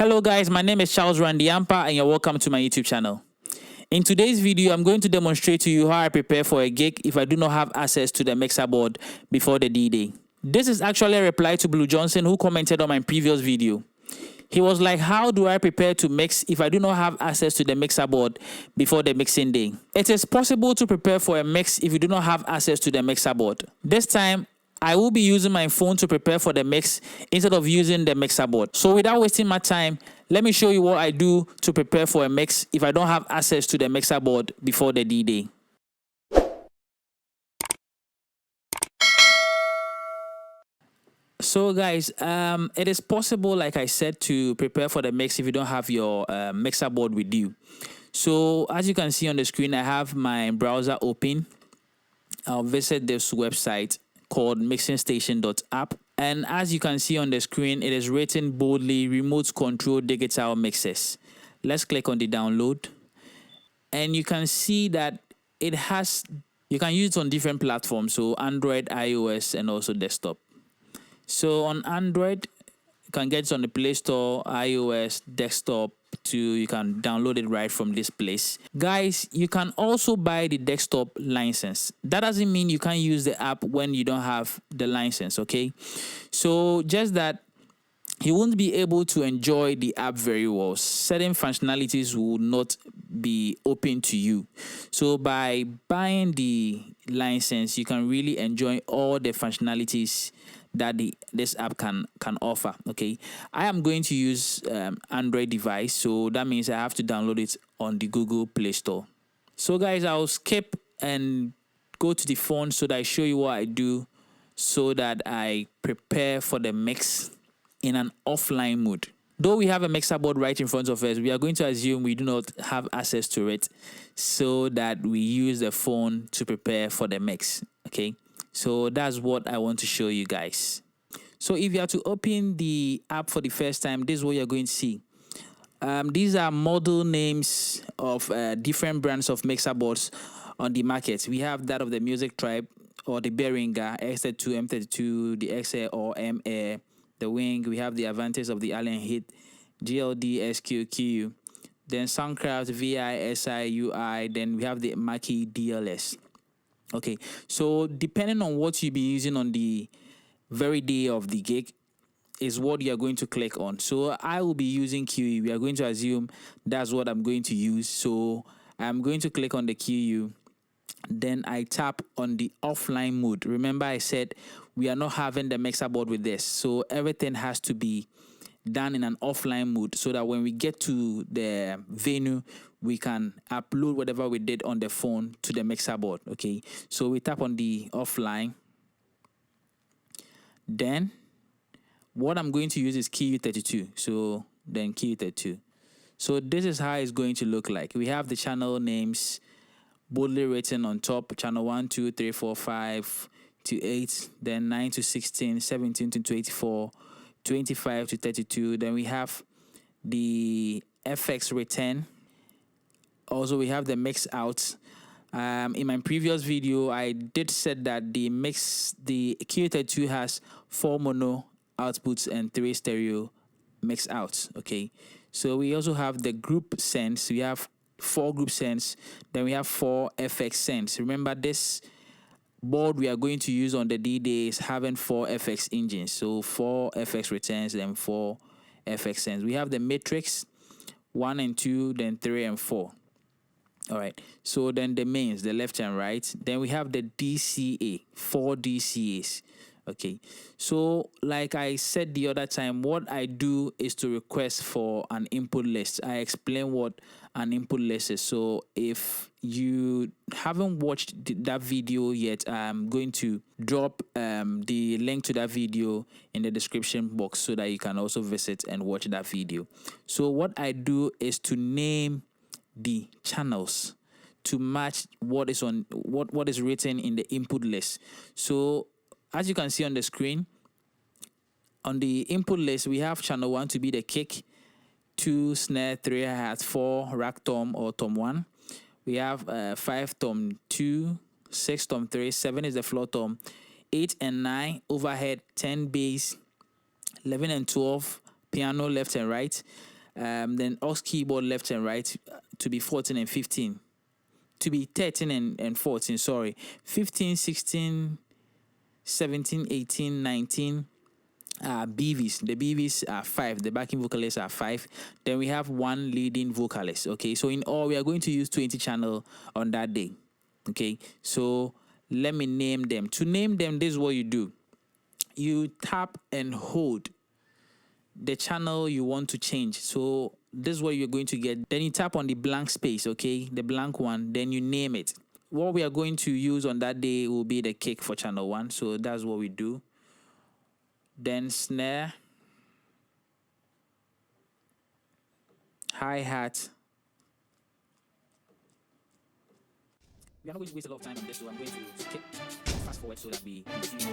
Hello guys, my name is Charles Randy Ampah and you're welcome to my YouTube channel. In today's video, I'm going to demonstrate to you how I prepare for a gig if I do not have access to the mixer board before the D-Day. This is actually a reply to Blue Johnson, who commented on my previous video. He was like, how do I prepare to mix if I do not have access to the mixer board before the mixing day? It is possible to prepare for a mix if you do not have access to the mixer board. This time, I will be using my phone to prepare for the mix instead of using the mixer board. So without wasting my time, let me show you what I do to prepare for a mix if I don't have access to the mixer board before the D-Day. So guys, it is possible, like I said, to prepare for the mix if you don't have your mixer board with you. So as you can see on the screen, I have my browser open. I'll visit this website called mixingstation.app, and as you can see on the screen, it is written boldly remote control digital mixers. Let's click on the download, and you can see that it has, you can use it on different platforms, so Android, iOS, and also desktop. So on Android, you can get it on the Play Store, iOS, desktop too. You can download it right from this place. Guys, you can also buy the desktop license. That doesn't mean you can't use the app when you don't have the license, okay? So just that you won't be able to enjoy the app very well. Certain functionalities will not be open to you. So by buying the license, you can really enjoy all the functionalities that this app can offer. Okay, I am going to use Android device, so that means I have to download it on the Google Play Store. So guys, I'll skip and go to the phone so that I show you what I do so that I prepare for the mix in an offline mode. Though we have a mixer board right in front of us, we are going to assume we do not have access to it so that we use the phone to prepare for the mix. Okay, so that's what I want to show you guys. So if you are to open the app for the first time, this is what you're going to see. These are model names of different brands of mixer boards on the market. We have that of the Music Tribe or the Behringer X32, M32, the XL or MA, the Wing. We have the Avantis of the Allen Heath GLD SQQ, then Soundcraft VI SI UI, then we have the Mackie DLS. Okay, so depending on what you be using on the very day of the gig is what you are going to click on. So I will be using QU. We are going to assume that's what I'm going to use. So I'm going to click on the QU. Then I tap on the offline mode. Remember I said we are not having the mixer board with this. So everything has to be done in an offline mode so that when we get to the venue, we can upload whatever we did on the phone to the mixer board. Okay, so we tap on the offline. Then what I'm going to use is Qu-32. So then Qu-32. So this is how it's going to look like. We have the channel names boldly written on top: channel 1, 2, 3, 4, 5 to 8, then 9 to 16, 17 to 24, 25 to 32. Then we have the FX return. Also, we have the mix out. In my previous video, I did said that the Qu-32 has 4 mono outputs and 3 stereo mix outs. Okay, so we also have the group sense. We have 4 group sense. Then we have 4 FX sense. Remember, this board we are going to use on the D-Day is having 4 FX engines. So 4 FX returns, then 4 FX sense. We have the matrix 1 and 2, then 3 and 4. All right, so then the mains, the left and right. Then we have the DCA, 4 DCAs. Okay, so like I said the other time, what I do is to request for an input list. I explain what an input list is. So if you haven't watched that video yet, I'm going to drop the link to that video in the description box so that you can also visit and watch that video. So what I do is to name the channels to match what is on what is written in the input list. So as you can see on the screen, on the input list, we have channel 1 to be the kick, 2 snare, 3 hi-hat, 4 rack tom or tom 1. We have 5 tom 2, 6 tom 3, 7 is the floor tom, 8 and 9 overhead, 10 bass, 11 and 12 piano left and right, Then aux keyboard left and right to be 14 and 15. To be 13 and 14, sorry. 15, 16, 17, 18, 19. BVs. The BVs are 5. The backing vocalists are 5. Then we have 1 leading vocalist. Okay, so in all, we are going to use 20 channel on that day. Okay, so let me name them. To name them, this is what you do. You tap and hold the channel you want to change. So this is what you're going to get. Then you tap on the blank space, okay, the blank one, then you name it. What we are going to use on that day will be the kick for channel 1. So that's what we do. Then snare, hi-hat. We are not going to waste a lot of time on this, so I'm going to skip fast forward so that we see.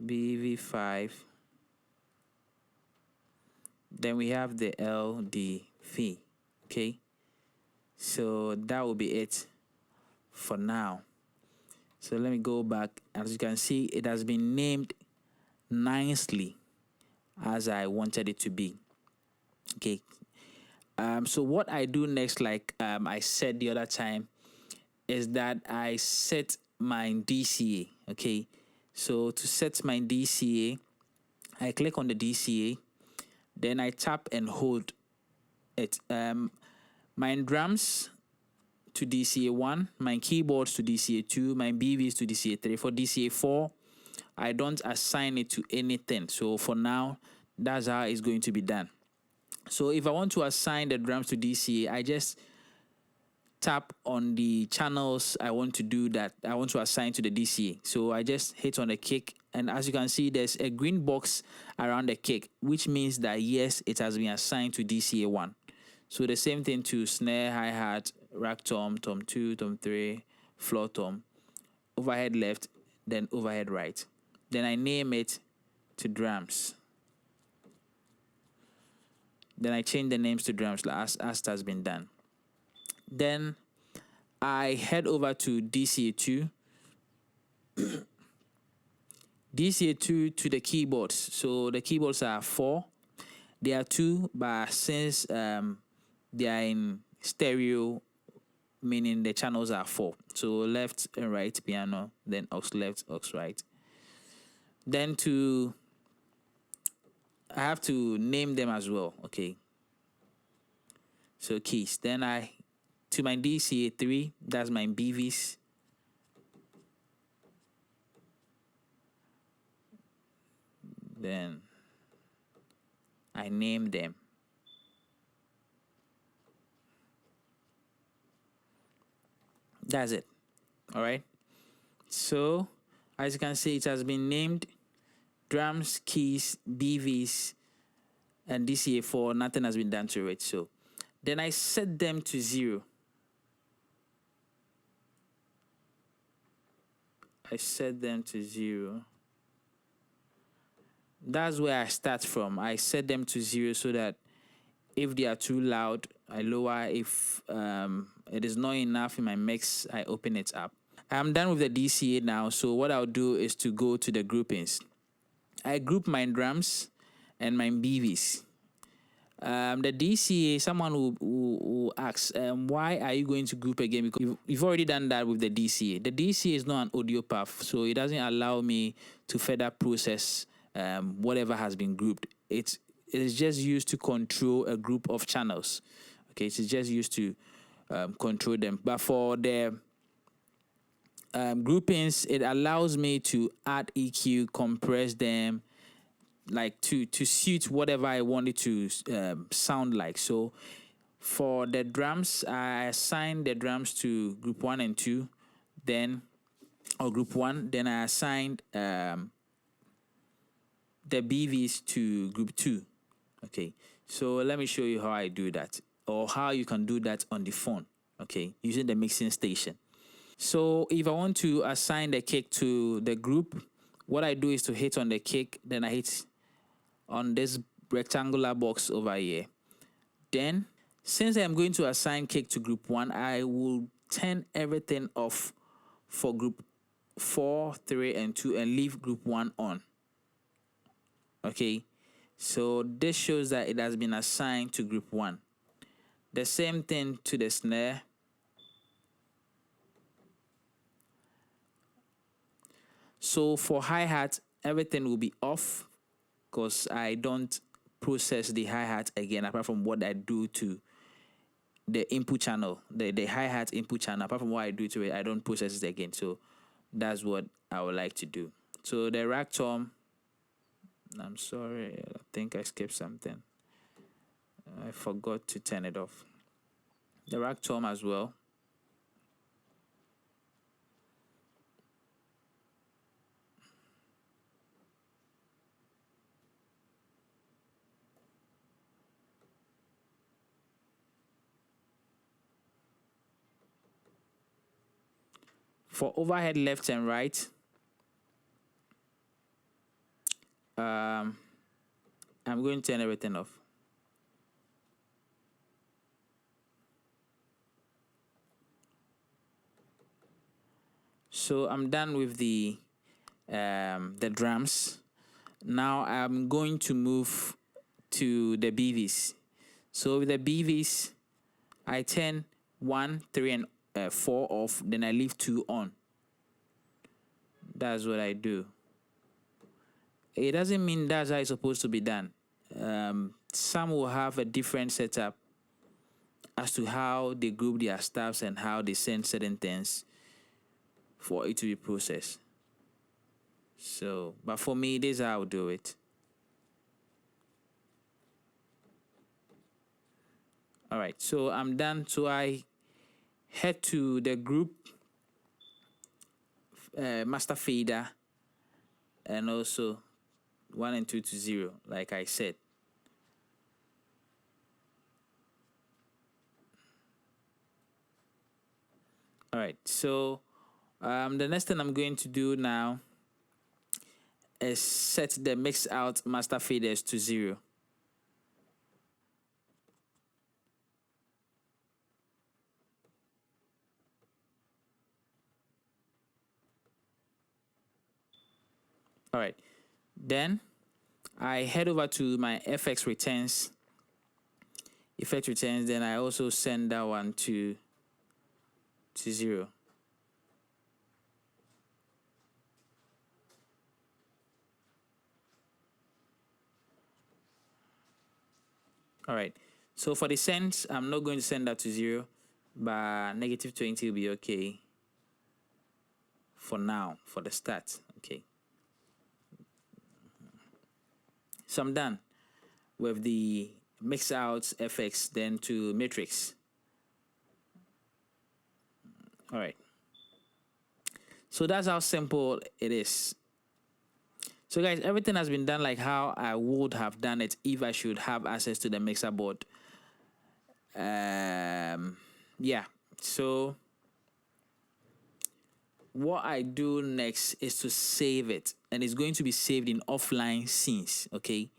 BV5. Then we have the LDV. Okay, so that will be it for now. So let me go back. As you can see, it has been named nicely as I wanted it to be. Okay, so what I do next, like I said the other time, is that I set my DCA. Okay, so to set my DCA, I click on the DCA, then I tap and hold it. My drums to DCA 1, my keyboards to DCA 2, my BVs to DCA 3. For DCA 4, I don't assign it to anything. So for now, that's how it's going to be done. So if I want to assign the drums to DCA, I just tap on the channels I want to do that. I want to assign to the DCA. So I just hit on the kick, and as you can see, there's a green box around the kick, which means that yes, it has been assigned to DCA 1. So the same thing to snare, hi-hat, rack tom, tom 2, tom 3, floor tom, overhead left, then overhead right. Then I name it to drums. Then I change the names to drums as that has been done. Then I head over to DCA2. DCA2 to the keyboards. So the keyboards are 4. They are 2, but since they are in stereo, meaning the channels are 4. So left and right piano, then aux left, aux right. Then I have to name them as well. Okay. So keys. Then to my DCA 3, that's my BVs. Then I name them. That's it. All right. So as you can see, it has been named drums, keys, BVs, and DCA 4. Nothing has been done to it. So then I set them to 0. I set them to 0. That's where I start from. I set them to 0 so that if they are too loud, I lower. If it is not enough in my mix, I open it up. I'm done with the DCA now. So what I'll do is to go to the groupings. I group my drums and my BVs. The DCA, someone who asks, why are you going to group again? Because you've already done that with the DCA. The DCA is not an audio path, so it doesn't allow me to further process whatever has been grouped. It is just used to control a group of channels. Okay, it's just used to control them. But for the groupings, it allows me to add EQ, compress them, like to suit whatever I want it to sound like. So For the drums, I assign the drums to group 1 and 2, then or group 1, then I assigned the BVs to group 2. Okay, so let me show you how I do that, or how you can do that on the phone, okay, using the mixing station. So if I want to assign the kick to the group, what I do is to hit on the kick, then I hit on this rectangular box over here. Then, since I'm going to assign kick to group 1, I will turn everything off for group 4, 3, and 2 and leave group 1 on. Okay, so this shows that it has been assigned to group 1. The same thing to the snare. So for hi-hat, everything will be off because I don't process the hi-hat again, apart from what I do to the input channel, the hi-hat input channel. Apart from what I do to it, I don't process it again. So that's what I would like to do. So the rack tom, I'm sorry, I think I skipped something. I forgot to turn it off. The rack tom as well. For overhead left and right, I'm going to turn everything off. So I'm done with the drums. Now I'm going to move to the BVs. So with the BVs, I turn 1, 3, and 4 off, then I leave 2 on. That's what I do. It doesn't mean that's how it's supposed to be done. Some will have a different setup as to how they group their stuffs and how they send certain things for it to be processed. So, but for me, this is how I would do it. All right, so I'm done. So I head to the group master fader, and also 1 and 2 to 0, like I said. All right, so the next thing I'm going to do now is set the mix out master faders to 0. All right, then I head over to my FX returns, effect returns. Then I also send that one to 0. All right, so for the sends, I'm not going to send that to 0, but -20 will be okay for now, for the start. Okay, so I'm done with the mix out FX, then to matrix. All right, so that's how simple it is. So guys, everything has been done like how I would have done it if I should have access to the mixer board. Yeah, so what I do next is to save it, and it's going to be saved in offline scenes. Okay,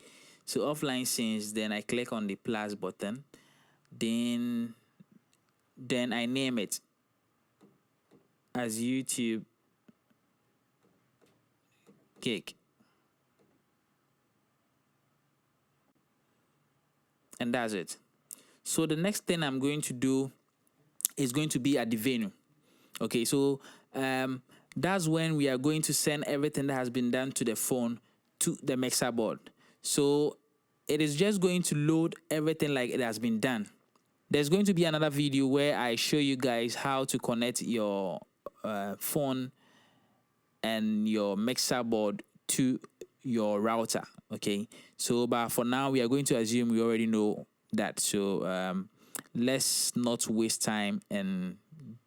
so offline scenes, then I click on the plus button, then I name it as YouTube kick, and that's it. So the next thing I'm going to do is going to be at the venue. Okay, so that's when we are going to send everything that has been done to the phone to the mixer board. So it is just going to load everything like it has been done. There's going to be another video where I show you guys how to connect your phone and your mixer board to your router. Okay, so but for now we are going to assume we already know that. So let's not waste time and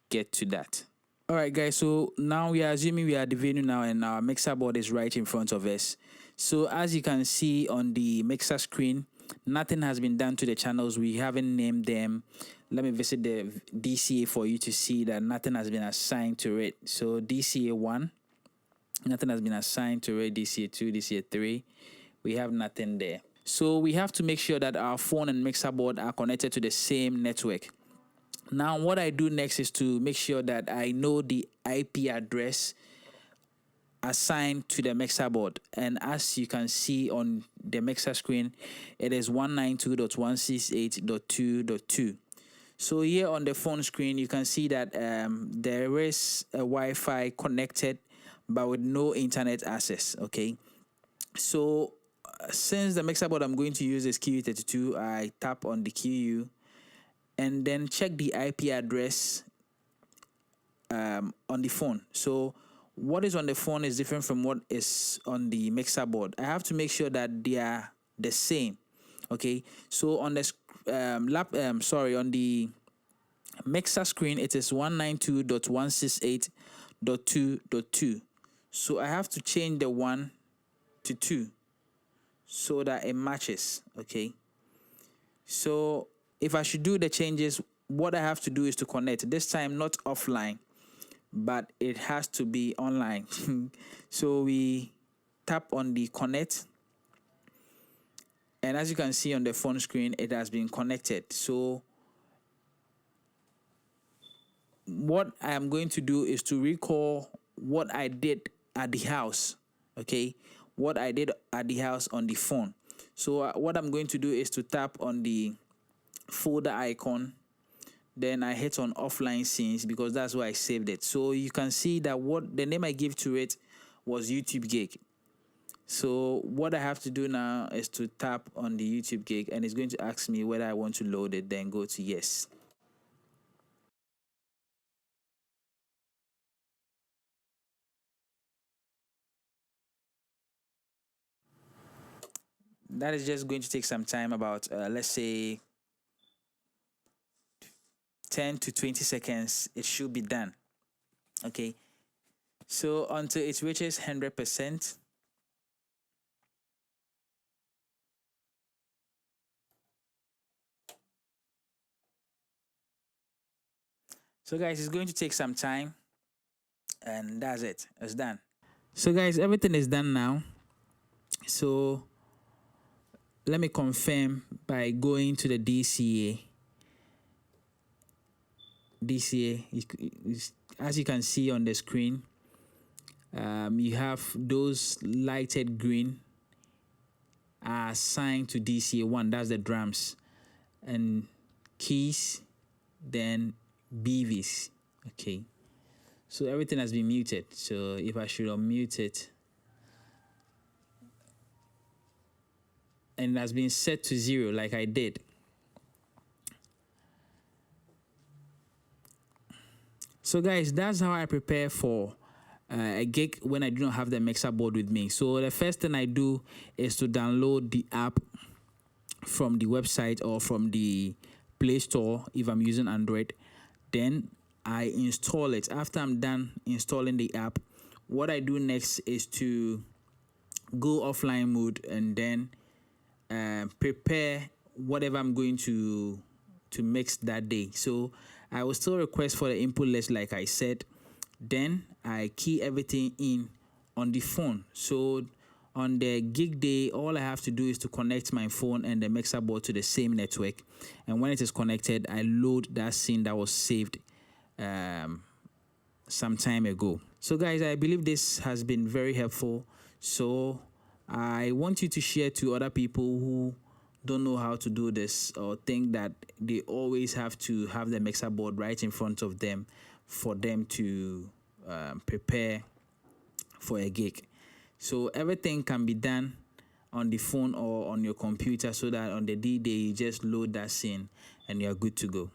get to that. All right, guys, so now we are assuming we are at the venue now, and our mixer board is right in front of us. So as you can see on the mixer screen, nothing has been done to the channels. We haven't named them. Let me visit the DCA for you to see that nothing has been assigned to it. So DCA 1, nothing has been assigned to it. DCA 2, DCA 3, we have nothing there. So we have to make sure that our phone and mixer board are connected to the same network. Now, what I do next is to make sure that I know the IP address assigned to the mixer board. And as you can see on the mixer screen, it is 192.168.2.2. So here on the phone screen, you can see that there is a Wi-Fi connected, but with no internet access. Okay. So since the mixer board I'm going to use is Qu-32, I tap on the QU and then check the IP address on the phone. So what is on the phone is different from what is on the mixer board. I have to make sure that they are the same. Okay, so on the on the mixer screen, it is 192.168.2.2. So I have to change the 1 to 2 so that it matches. Okay, so if I should do the changes, what I have to do is to connect, this time not offline, but it has to be online. So we tap on the connect, and as you can see on the phone screen, it has been connected. So what I am going to do is to recall what I did at the house. Okay, what I did at the house on the phone. So what I'm going to do is to tap on the folder icon, then I hit on offline scenes because that's where I saved it. So you can see that what the name I give to it was YouTube gig. So what I have to do now is to tap on the YouTube gig, and it's going to ask me whether I want to load it, then go to yes. That is just going to take some time, about let's say 10 to 20 seconds. It should be done. Okay, so until it reaches 100%, so guys, it's going to take some time, and that's it. It's done. So guys, everything is done now. So let me confirm by going to the DCA. As you can see on the screen, you have those lighted green are assigned to DCA 1. That's the drums, and keys, then BVs. Okay, so everything has been muted. So if I should unmute it, and it has been set to 0 like I did. So guys, that's how I prepare for a gig when I do not have the mixer board with me. So the first thing I do is to download the app from the website or from the Play Store if I'm using Android. Then I install it. After I'm done installing the app, what I do next is to go offline mode and then prepare whatever I'm going to mix that day. So I will still request for the input list like I said. Then I key everything in on the phone. So on the gig day, all I have to do is to connect my phone and the mixer board to the same network. And when it is connected, I load that scene that was saved some time ago. So guys, I believe this has been very helpful. So I want you to share to other people who don't know how to do this or think that they always have to have the mixer board right in front of them for them to prepare for a gig. So everything can be done on the phone or on your computer, so that on the D-Day you just load that scene and you're good to go.